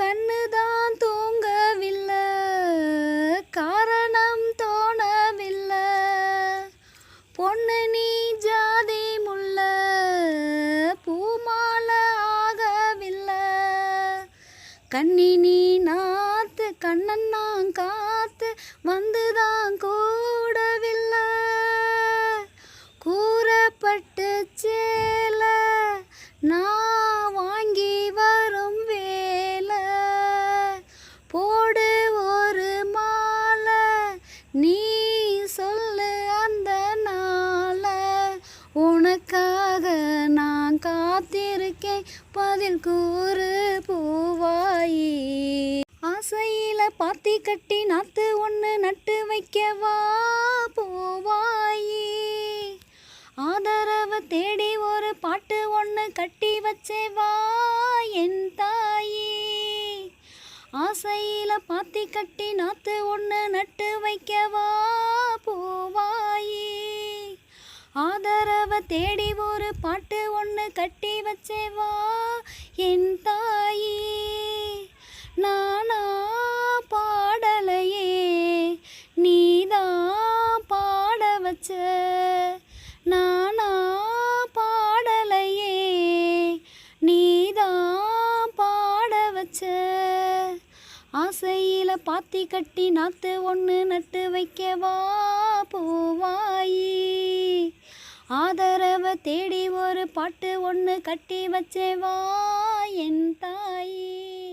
கண்ணுதான் தூங்கவில்லை, காரணம் தோணவில்லை. பொண்ணு நீ ஜாதி முல்ல, பூமாலை ஆகவில்லை. கண்ணி நீ நாத்து, கண்ணன் நான் காத்து, வந்துதான் கூடவில்லை. கூறப்பட்டு சேல நான் வாங்கி வரும் வேலை, போடு ஒரு மாலை, நீ சொல்லு அந்த நாள. உனக்காக நான் காத்திருக்கேன், பதில் கூறு பூவாயி. ஆசையில பாத்தி கட்டி நாத்து ஒன்று நட்டு வைக்கவா பூவாயி. ஆதரவு தேடி ஒரு பாட்டு ஒன்று கட்டி வச்சேவா என் தாயி. ஆசையில பாத்தி கட்டி நாத்து ஒன்று நட்டு வைக்கவா பூவாயி. ஆதரவு தேடி ஒரு பாட்டு ஒன்று கட்டி வச்சேவா என் தாயி. நானா பாடலையே, நீதான் பாட வச்ச. நானா பாடலையே, நீதான் பாட வச்ச. ஆசையில பாத்தி கட்டி நாத்து ஒன்று நட்டு வைக்கவா பூவாயி. ஆதரவை தேடி ஒரு பாட்டு ஒன்று கட்டி வச்சேவா என் தாயி.